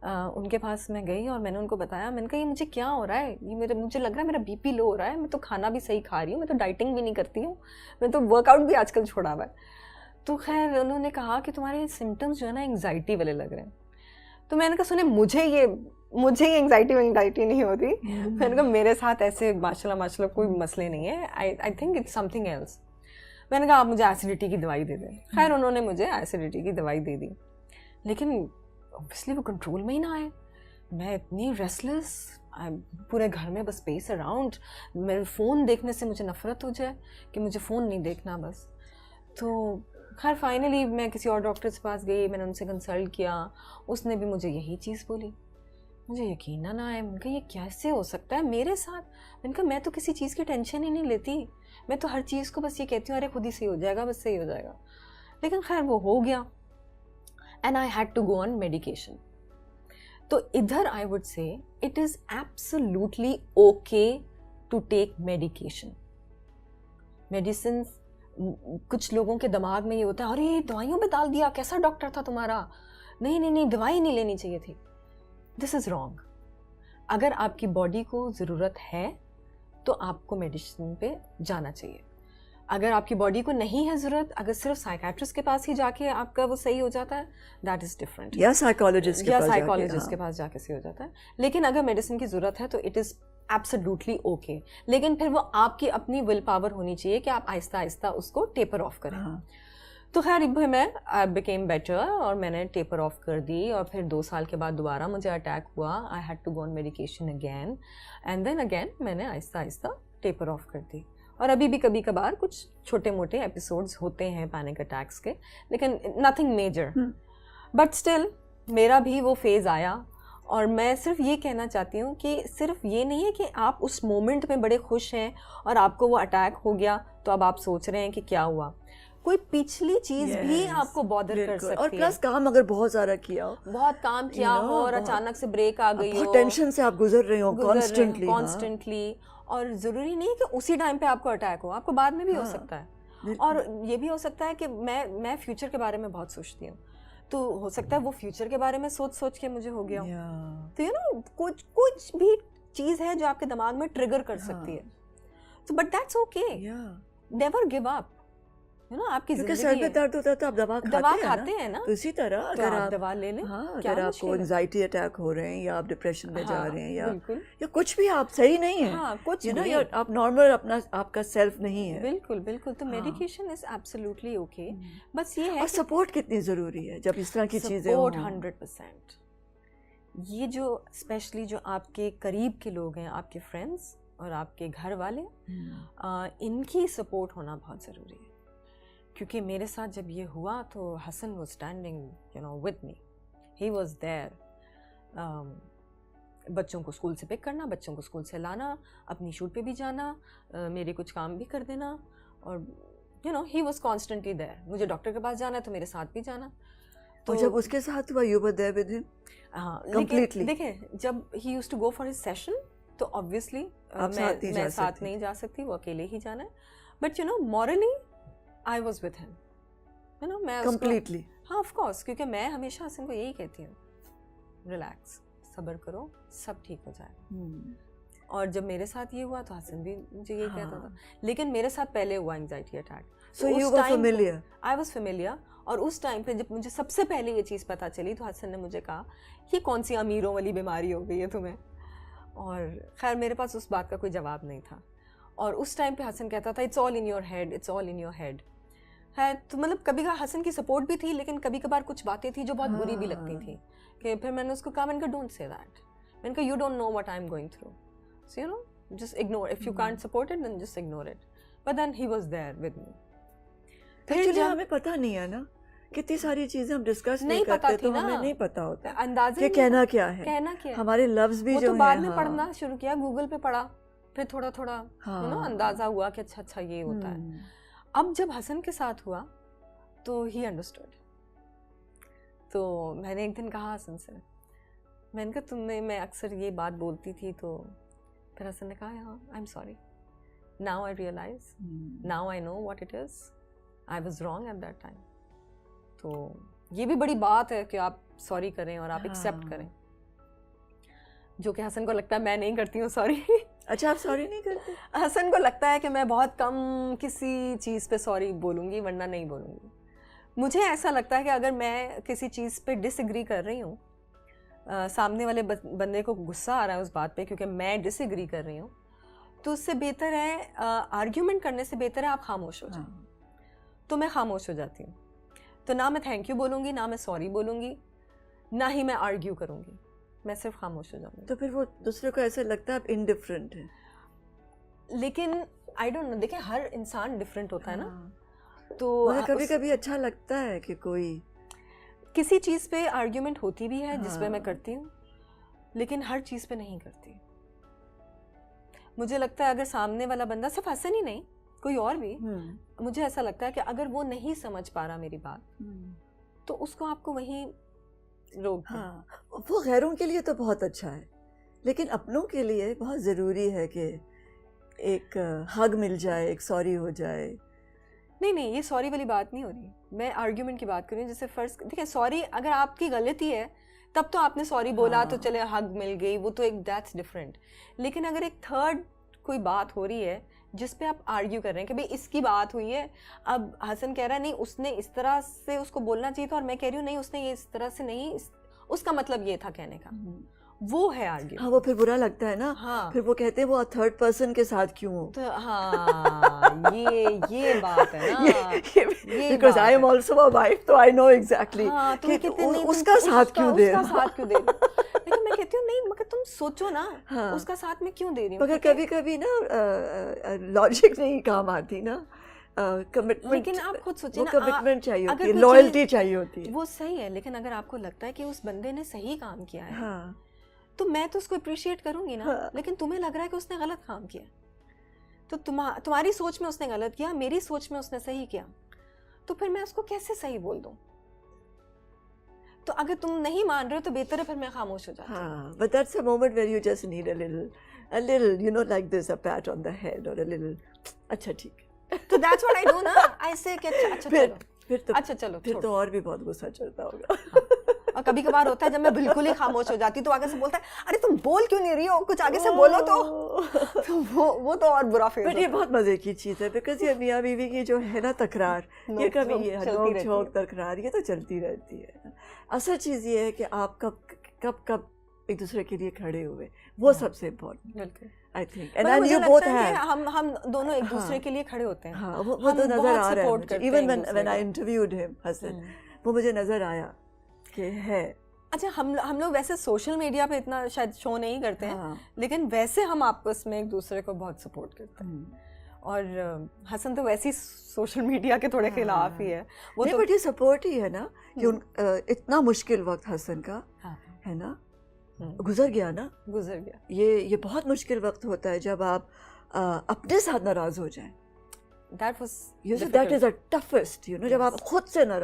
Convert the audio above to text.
उनके पास मैं गई और मैंने उनको बताया, मैंने कहा ये मुझे क्या हो रहा है, ये मुझे लग रहा है मेरा बीपी लो हो रहा है, मैं तो खाना भी सही खा रही हूँ, मैं तो डाइटिंग भी नहीं करती हूँ, मैं तो वर्कआउट भी आजकल छोड़ा हुआ है। तो खैर उन्होंने कहा कि तुम्हारे सिम्टम्स जो है ना एंग्जाइटी वाले लग रहे हैं। तो मैंने कहा सुने, मुझे ये एंग्जाइटी नहीं होती। मैंने कहा मेरे साथ ऐसे माशाल्लाह कोई मसले नहीं है, I think it's something else. मैंने कहा आप मुझे एसिडिटी की दवाई दे दें। खैर उन्होंने मुझे एसिडिटी की दवाई दे दी, लेकिन ऑब्वियसली वो कंट्रोल में ही ना आए। मैं इतनी रेस्टलेस, पूरे घर में बस पेस अराउंड, मेरे फ़ोन देखने से मुझे नफ़रत हो जाए कि मुझे फ़ोन नहीं देखना बस। तो खैर फाइनली मैं किसी और डॉक्टर के पास गई, मैंने उनसे कंसल्ट किया, उसने भी मुझे यही चीज़ बोली। मुझे यकीन ना आए, मैंने कहा ये कैसे हो सकता है मेरे साथ। मैंने कहा मैं तो किसी चीज़ की टेंशन ही नहीं लेती, मैं तो हर चीज़ को बस ये कहती हूँ अरे खुद ही सही हो जाएगा, बस सही हो जाएगा। लेकिन खैर वो हो गया and I had to go on medication. तो इधर I would say it is absolutely okay to take medication. Medicine, कुछ लोगों के दिमाग में ये होता है अरे दवाइयों में डाल दिया, कैसा डॉक्टर था तुम्हारा, नहीं दवाई नहीं लेनी चाहिए थी। This is wrong. अगर आपकी बॉडी को ज़रूरत है तो आपको मेडिसिन पे जाना चाहिए। अगर आपकी बॉडी को नहीं है ज़रूरत, अगर सिर्फ साइकेट्रिस्ट के पास ही जाके आपका वो सही हो जाता है, दैट इज़ डिफरेंट। या साइकोलॉजिस्ट के पास जाके सही हो जाता है। लेकिन अगर मेडिसिन की ज़रूरत है तो इट इज़ एब्सोल्युटली ओके। लेकिन फिर वो आपकी अपनी विल पावर होनी चाहिए कि आप आहिस्ता आहिस्ता उसको टेपर ऑफ करें। तो खैर मैं बिकेम बेटर और मैंने टेपर ऑफ कर दी। और फिर 2 साल के बाद दोबारा मुझे अटैक हुआ, I had to go on medication again and then again मैंने आहिस्ता आहिस्ता टेपर ऑफ कर दी। और अभी भी कभी कभार कुछ छोटे मोटे एपिसोड्स होते हैं पैनिक अटैक्स के, लेकिन नथिंग मेजर। बट स्टिल मेरा भी वो फेज़ आया। और मैं सिर्फ ये कहना चाहती हूँ कि सिर्फ ये नहीं है कि आप उस मोमेंट में बड़े खुश हैं और आपको वो अटैक हो गया तो अब आप सोच रहे हैं कि क्या हुआ। कोई पिछली चीज भी आपको बॉदर कर सकती है। और प्लस काम अगर बहुत सारा किया हो, बहुत काम किया हो और अचानक से ब्रेक आ गई हो, टेंशन से आप गुजर रहे हो कॉन्स्टेंटली। और ज़रूरी नहीं कि उसी टाइम पे आपको अटैक हो, आपको बाद में भी हो सकता है। और ये भी हो सकता है कि मैं फ्यूचर के बारे में बहुत सोचती हूँ, तो हो सकता है वो फ्यूचर के बारे में सोच के मुझे हो गया। तो यू नो कुछ भी चीज़ है जो आपके दिमाग में ट्रिगर कर सकती है। तो but that's okay, never give up. आपकी क्योंकि सर में दर्द होता है तो आप दवा खाते हैं ना। तो इसी तरह अगर आप दवा ले लें, अगर आपको एंजाइटी अटैक हो रहे हैं या आप डिप्रेशन में जा रहे हैं या कुछ भी आप सही नहीं है, कुछ या आप नॉर्मल आपका सेल्फ नहीं है, बिल्कुल तो मेडिकेशन इज एब्सोल्युटली ओके। बस ये है और सपोर्ट कितनी जरूरी है जब इस तरह की चीजें हो। 100%। ये जो स्पेशली जो आपके करीब के लोग हैं, आपके फ्रेंड्स और आपके घर वाले, इनकी सपोर्ट होना बहुत ज़रूरी है। क्योंकि मेरे साथ जब ये हुआ तो Hasan was standing with me, he was there. बच्चों को स्कूल से पिक करना, बच्चों को स्कूल से लाना, अपनी शूट पे भी जाना, मेरे कुछ काम भी कर देना, और ही वाज कॉन्स्टेंटली देयर। मुझे डॉक्टर के पास जाना है तो मेरे साथ भी जाना। तो जब उसके साथ हुआ you were there with him completely. देखें, जब he used to go for his session तो ऑब्वियसली मैं साथ नहीं जा सकती, वो अकेले ही जाना है। But morally I was with him, मैं completely। हाँ of course, क्योंकि मैं हमेशा हसन को यही कहती हूँ, रिलैक्स, सब्र करो, सब ठीक हो जाएगा। और जब मेरे साथ ये हुआ तो हसन भी मुझे यही कहता था। लेकिन मेरे साथ पहले हुआ anxiety attack, so you were familiar। I was familiar। और उस टाइम पे जब मुझे सबसे पहले ये चीज़ पता चली तो हसन ने मुझे कहा ये कौन सी अमीरों वाली बीमारी हो गई है तुम्हें। और खैर मेरे पास उस बात का कोई जवाब नहीं था। और उस टाइम पे हसन कहता था it's all in your head, it's all in your head है। तो मतलब कभी कभार हसन की सपोर्ट भी थी, लेकिन कभी कभार कुछ बातें थी जो बहुत बुरी भी लगती थी। कि फिर मैंने उसको कहा, मैंने कहा डोंट से दैट, मैंने कहा you don't know what I am going through, so just ignore, if you can't support it then just ignore it. But then he was there with me. फिर जब हमें पता नहीं है ना, कितनी सारी चीजें हम डिस्कस नहीं करते तो हमें नहीं पता होता अंदाजा कि कहना क्या है, हमारे लफ्ज भी जो है। बाद में पढ़ना शुरू किया, गूगल पे पढ़ा, फिर थोड़ा थोड़ा अंदाजा हुआ कि अच्छा ये होता है। अब जब हसन के साथ हुआ तो ही अंडरस्टूड। तो मैंने एक दिन कहा हसन से, मैंने कहा मैं अक्सर ये बात बोलती थी। तो फिर हसन ने कहा हाँ I am sorry, now I realise, now I know what it is, I was wrong at that time. तो ये भी बड़ी बात है कि आप सॉरी करें और आप एक्सेप्ट करें। जो कि हसन को लगता है मैं नहीं करती हूँ सॉरी। अच्छा, आप सॉरी नहीं करते? हसन को लगता है कि मैं बहुत कम किसी चीज़ पे सॉरी बोलूँगी, वरना नहीं बोलूँगी। मुझे ऐसा लगता है कि अगर मैं किसी चीज़ पे डिसएग्री कर रही हूँ, सामने वाले बंदे को गुस्सा आ रहा है उस बात पे क्योंकि मैं डिसएग्री कर रही हूँ, तो उससे बेहतर है आर्ग्यूमेंट करने से बेहतर है आप खामोश हो जाओ। तो मैं खामोश हो जाती हूँ। तो ना मैं थैंक यू बोलूँगी, ना मैं सॉरी बोलूँगी, ना ही मैं आर्ग्यू करूँगी, मैं सिर्फ खामोश हो जाऊँगी। तो फिर वो दूसरे को ऐसा लगता है आप इनडिफरेंट है। लेकिन आई डोंट नो, देखिए हर इंसान डिफरेंट होता है ना। तो मुझे कभी कभी अच्छा लगता है कि कोई किसी चीज़ पे आर्ग्यूमेंट होती भी है जिस पे मैं करती हूँ, लेकिन हर चीज़ पे नहीं करती। मुझे लगता है अगर सामने वाला बंदा, सिर्फ हसन ही नहीं कोई और भी, मुझे ऐसा लगता है कि अगर वो नहीं समझ पा रहा मेरी बात, तो उसको आपको वहीं रोक। हाँ, वो गैरों के लिए तो बहुत अच्छा है, लेकिन अपनों के लिए बहुत ज़रूरी है कि एक हग मिल जाए, एक सॉरी हो जाए। नहीं, ये सॉरी वाली बात नहीं हो रही, मैं आर्ग्यूमेंट की बात कर रही हूँ। जैसे फर्ज देखिए, सॉरी अगर आपकी गलती है तब तो आपने सॉरी बोला, तो चले हग मिल गई, वो तो एक दैट्स डिफरेंट। लेकिन अगर एक थर्ड कोई बात हो रही है जिस पे आप आर्ग्यू कर रहे हैं कि भाई इसकी बात हुई है, अब हसन कह रहा है नहीं उसने इस तरह से उसको बोलना चाहिए था, और मैं कह रही हूँ नहीं उसने ये इस तरह से नहीं, उसका मतलब ये था कहने का, वो है आर्ग्यू। हाँ, वो फिर बुरा लगता है ना। हाँ, फिर वो कहते हैं वो थर्ड पर्सन के साथ क्यों हो। तो हाँ, ये बात है ना, ये because I am also a wife, तो आई नो एग्जैक्टली उसका साथ क्यों दे रहे हो। लेकिन मैं कहती हूँ नहीं, मगर तुम सोचो ना, हाँ, उसका साथ में क्यों दे रही हूँ। मगर कभी कभी ना लॉजिक नहीं काम आती ना, कमिटमेंट। लेकिन आप खुद सोचिए ना, कमिटमेंट चाहिए होती है, लॉयल्टी चाहिए होती है। वो सही है, लेकिन अगर आपको लगता है कि उस बंदे ने सही काम किया है, हाँ, तो मैं तो उसको अप्रिशिएट करूंगी ना। हाँ, लेकिन तुम्हें लग रहा है कि उसने गलत काम किया, तो तुम्हारी सोच में उसने गलत किया, मेरी सोच में उसने सही किया, तो फिर मैं उसको कैसे सही बोल दूं। तो अगर तुम नहीं मान रहे हो तो बेहतर है फिर मैं खामोश हो जाती हूं। हाँ, but that's a moment where you just need a little, you know, like this, a pat on the head or a little, अच्छा ठीक है। तो that's what I do ना, I say कि अच्छा चलो, फिर तो और भी बहुत गुस्सा चढ़ता होगा। और कभी कभार होता है जब मैं बिल्कुल ही खामोश हो जाती, तो आगे से बोलता है अरे तुम बोल क्यों नहीं रही हो, कुछ आगे से बोलो तो वो तो और बुरा फेस। बट ये बहुत मजे की चीज़ है, बिकॉज ये मियाँ बीवी की जो है ना तकरार, ये कभी ये नोक झोंक तकरार ये तो चलती रहती है। असल चीज़ ये है कि आप कब एक दूसरे के लिए खड़े हुए, वो सबसे important I think. And you both हैं, हम दोनों एक दूसरे के लिए खड़े होते हैं। हाँ, वो तो नजर आ रहा है। Even when I interviewed him Hasan, वो मुझे नजर आया कि है। अच्छा, हम लोग वैसे सोशल मीडिया पे इतना शायद शो नहीं करते हैं, लेकिन वैसे हम आपस में एक दूसरे को बहुत सपोर्ट करते हैं। और हसन तो वैसे ही सोशल मीडिया के थोड़े खिलाफ ही है वो। नहीं, बट ये सपोर्ट ही है ना कि इतना मुश्किल वक्त हसन का है ना, गुजर गया। ये बहुत मुश्किल वक्त होता है जब आप अपने साथ नाराज हो जाएं। That was that is the toughest, जब आप खुद से नाराज